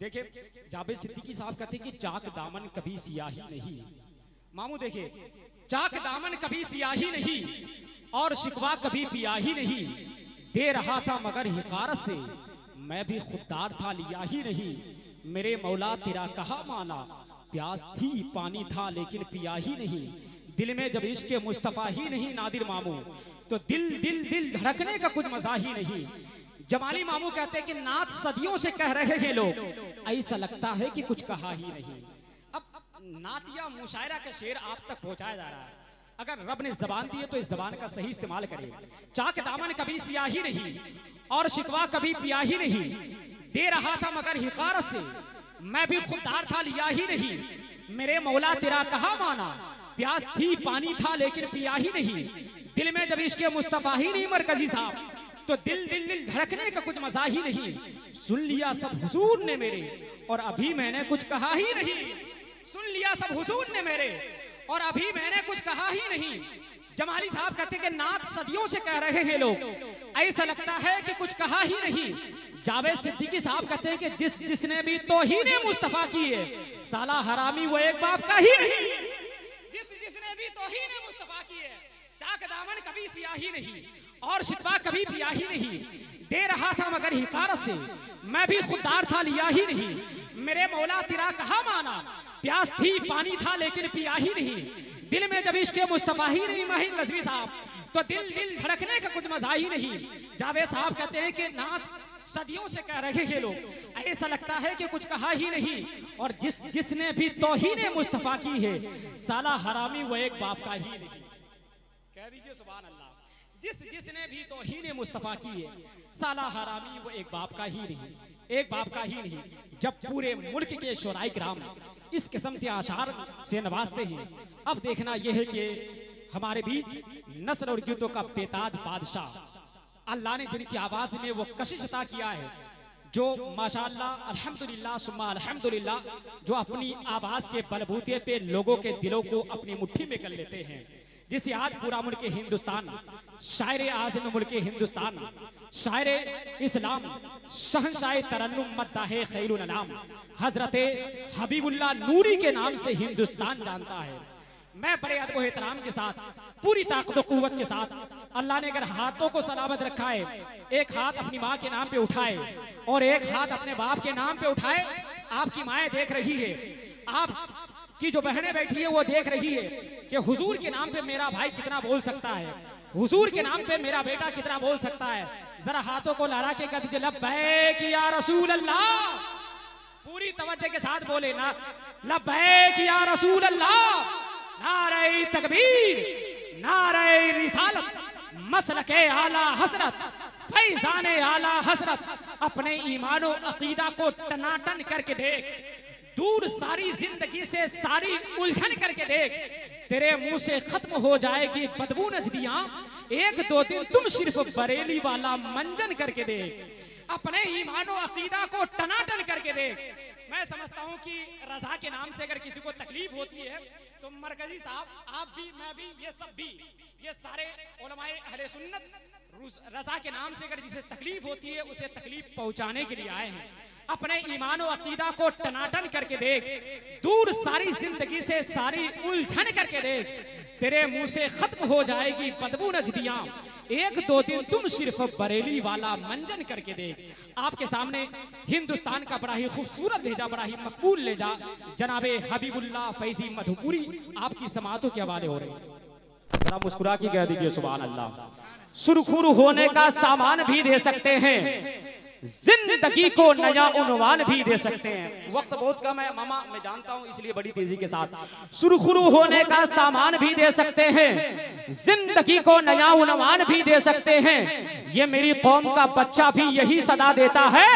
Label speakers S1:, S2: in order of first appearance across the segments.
S1: देखिए जावेद सिद्दीकी साहब कहते हैं कि चाक दामन कभी सियाही नहीं। मामू देखिए, चाक दामन कभी सियाही नहीं और शिकवा कभी पियाही नहीं। दे रहा था मगर हिकारत से, मैं भी खुददार था लिया ही नहीं। मेरे मौला तेरा कहा माना, प्यास थी पानी था लेकिन पिया ही नहीं। दिल में जब इश्क मुस्तफा ही नहीं नादिर मामू, तो दिल दिल दिल धड़कने का कुछ मजा ही नहीं। जमाली मामू कहते हैं कि नात सदियों से कह रहे हैं लोग, ऐसा लगता है कि कुछ कहा ही नहीं। अब नात या मुशायरा का शेर आप तक पहुंचाया जा रहा है। अगर रब ने जबान दी है तो इस जबान का सही इस्तेमाल करें। चाक दामन कभी सियाही नहीं और शिकवा कभी पिया ही नहीं। दे रहा था मगर हिकारत से, मैं भी खुददार था लिया ही नहीं। मेरे मौला तेरा कहा माना, प्यास थी पानी था लेकिन पिया ही नहीं। दिल में जब इश्क मुस्तफा ही नहीं मरकजी साहब, तो दिल दिल दिल धड़कने का कुछ मजा ही नहीं। सुन लिया सब हुजूर ने मेरे और अभी मैंने कुछ कहा ही नहीं। सुन लिया सब हुजूर ने मेरे और अभी मैंने कुछ कहा ही नहीं। जमाली साहब कहते हैं कि नात सदियों से कह रहे हैं लोग, ऐसा लगता है कि कुछ कहा ही नहीं। जावेद सिद्दीकी साहब कहते हैं कि जिसने भी तौहीन मुस्तफा की है, साला हरामी वो एक बाप का ही नहीं। जिसने भी तौहीन मुस्तफा की है, चाक दामन कभी सियाही नहीं और शिकवा कभी पिया ही नहीं। दे रहा था मगर हिकारत से, मैं भी खुददार था लिया ही नहीं। मेरे मौला तेरा कहा माना, प्यास थी पानी था लेकिन पिया ही नहीं। दिल में जब इश्क मुस्तफा ही नहीं माहिर लज़वी साहब, तो दिल दिल धड़कने का कुछ मजा ही नहीं। जावेद साहब कहते हैं कि नात सदियों से कह रहे हैं लोग, ऐसा लगता है कि कुछ कहा ही नहीं। और जिसने भी तौहीन मुस्तफा की है, साला हरामी वो एक बाप का ही नहीं। कह दीजिए सुभान अल्लाह। जिसने भी तौहीन मुस्तफा की है, साला हरामी वो एक बाप का ही नहीं, एक बाप का ही नहीं। जब पूरे मुल्क के शोराई किराम इस किस्म से आशार से नवाजते हैं, अब देखना यह है कि हमारे बीच नस्ल और गीतों का बेताज बादशाह, अल्लाह ने जिनकी आवाज में वो कशिश अता किया है, जो माशाअल्लाह अल्हम्दुलिल्लाह सुम्मा अल्हम्दुलिल्लाह, जो अपनी आवाज के बलबूते पे लोगों के दिलों को अपनी मुट्ठी में कर लेते हैं। जिसे आज पूरा मुल्क हिंदुस्तान, शायर आज़म मुल्क हिंदुस्तान, शायर इस्लाम, शहंशाह तरन्नुम मद्दाहे खैरुल अनाम हजरत हबीबुल्लाह नूरी के नाम से हिंदुस्तान जानता है। मैं बड़े अदब व एहतराम के साथ, पूरी ताकत व कुव्वत के साथ, अल्लाह ने अगर हाथों को सलामत रखा है, एक हाथ अपनी माँ के नाम पे उठाए और एक हाथ अपने बाप के नाम पे उठाए। आपकी माएँ देख रही है, आपकी जो बहनें बैठी है वो देख रही है कि हुजूर के नाम पे मेरा भाई कितना बोल सकता है, हुजूर के नाम पे मेरा बेटा कितना बोल सकता है। जरा हाथों को लहरा के कह दीजिए लब्बैक या रसूल अल्लाह। पूरी तवज्जो के साथ बोले ना, लब्बैक या रसूल अल्लाह। नारे तकबीर, नारे रिसालत, मसलके आला हसरत, फैजाने आला हसरत। अपने ईमानो अकीदा को टनाटन करके देख, दूर सारी जिंदगी से सारी उलझन करके देख। तेरे मुंह से खत्म हो जाएगी बदबू नजदियां, एक दो दिन तुम सिर्फ बरेली वाला मंजन करके देख। अपने ईमानो अकीदा को टनाटन करके देख। मैं समझता हूं कि रजा के नाम से अगर किसी को तकलीफ होती है, तो मरकजी साहब, आप भी, मैं भी, ये सब भी, ये सारे उलमाए अहले सुन्नत रजा के नाम से अगर जिसे तकलीफ होती है, उसे तकलीफ पहुंचाने के लिए आए हैं। अपने ईमान और अकीदा को टनाटन करके देख, दूर सारी जिंदगी से सारी उलझन करके देख। तेरे मुंह से खत्म हो जाएगी बदबू नजदियां, एक दो दिन तुम सिर्फ बरेली वाला मंजन करके देख। आपके सामने हिंदुस्तान का बड़ा ही खूबसूरत भेजा, बड़ा ही मकबूल ले जा जनाबे हबीबुल्लाह फैजी मधुपुरी आपकी समातों के हवाले हो रहे हैं। जरा मुस्कुरा के कह दीजिए सुभान अल्लाह। सुरखुरु होने का सामान भी दे सकते हैं, जिंदगी को नया उन्वान भी दे सकते हैं। वक्त बहुत कम है मामा, मैं जानता हूं, इसलिए बड़ी तेजी के साथ। सुरखुरु होने का सामान भी दे सकते हैं, जिंदगी को नया उन्वान भी दे सकते हैं। ये मेरी कौम का बच्चा भी यही सदा देता है,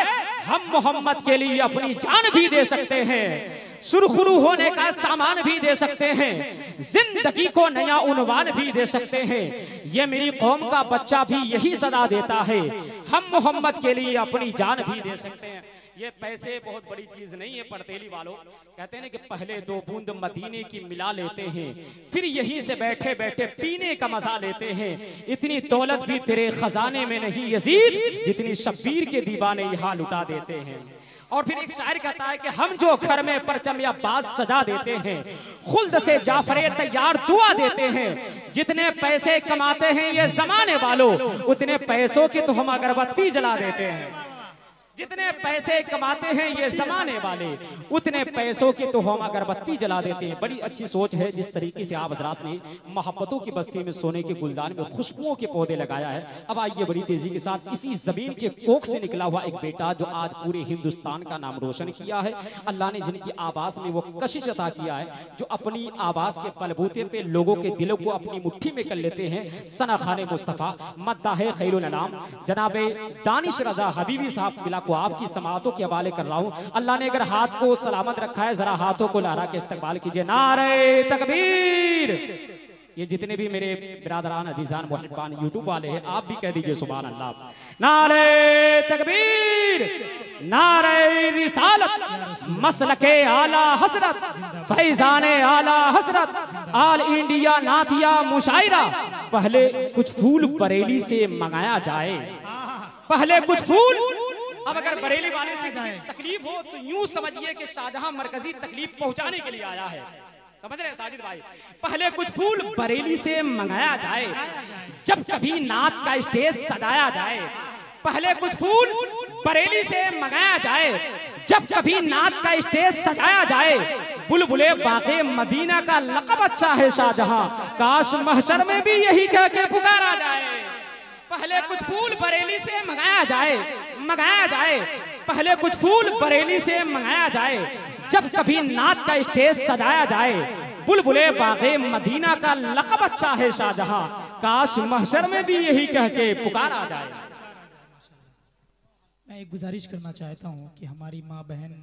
S1: हम मोहम्मद के लिए अपनी जान भी दे सकते हैं। सुरखुरु होने का सामान भी दे सकते हैं, जिंदगी को नया उन्वान भी दे सकते हैं। ये मेरी कौम का बच्चा भी यही सदा देता है, हम मोहम्मद के लिए अपनी जान भी दे सकते हैं। ये पैसे बहुत बड़ी चीज नहीं है पड़तेली वालों। कहते हैं कि पहले दो बूंद मदीने की मिला लेते हैं, फिर यहीं से बैठे बैठे पीने का मजा लेते हैं। इतनी दौलत भी तेरे खजाने में नहीं यजीद, जितनी शब्बीर के दीवाने यहाँ लुटा देते हैं। और फिर एक शायर कहता है कि हम जो घर में परचम या बाज सजा देते हैं, खुल्द से जाफरे तैयार दुआ देते हैं, जितने पैसे कमाते हैं ये जमाने वालों, उतने पैसों की तो हम अगरबत्ती जला देते हैं। जितने पैसे कमाते हैं ये जमाने वाले, उतने पैसों की तो हम अगरबत्ती जला देते हैं। बड़ी अच्छी सोच है जिस तरीके से आप हजरात ने मोहब्बतों की बस्ती में सोने के गुलदान में खुशबुओं के पौधे लगाया है। अब आइए बड़ी तेजी के साथ इसी जमीन के कोख से निकला हुआ एक बेटा जो आज पूरे हिंदुस्तान का नाम रोशन किया है, अल्लाह ने जिनकी आवाज में वो कशिश अता किया है, जो अपनी आवाज के बलबूते पे लोगों के दिलों को अपनी मुट्ठी में कर लेते हैं। सना खाने मुस्तफ़ा मद्दाह खैरुल अनाम जनाबे दानिश रजा हबीबी साहब को आपकी समातों के हवाले कर रहा हूं। अल्लाह ने अगर हाथ को सलामत रखा है, जरा हाथों को लहरा के इस्तकबाल कीजिए। नारे तकबीर। ये जितने भी मेरे बिरादरान अजीजान मुहिब्बान यूट्यूब वाले हैं, आप भी कह दीजिए सुभान अल्लाह। नारे तकबीर, नारे रिसालत, मसलके आला हसरत, फैजाने आला हसरत, ऑल इंडिया नातिया मुशायरा। पहले कुछ फूल बरेली से मंगाया जाए, पहले कुछ फूल। अब अगर बरेली वाले से तकलीफ हो तो यूं समझिए कि शाहजहां मरकजी तकलीफ पहुंचाने के लिए आया है। समझ रहे हैं साजिद भाई? पहले कुछ फूल बरेली से मंगाया जाए, जब कभी नात का स्टेज सजाया जाए। पहले कुछ फूल बरेली से मंगाया जाए, जब कभी नात का स्टेज सजाया जाए। बुलबुले बागे मदीना का लक़ब अच्छा है शाहजहां, काश महशर में भी यही कह के पुकारा जाए। पहले कुछ फूल बरेली से मंगाया जाए, मंगाया जाए। पहले कुछ फूल बरेली से मंगाया जाए, जब कभी नात का स्टेज सजाया जाए। बुलबुले बागे मदीना का लक़ब अच्छा है शाहजहां, काश महशर में भी यही कह के पुकारा जाए।
S2: मैं एक गुजारिश करना चाहता हूँ कि हमारी माँ बहन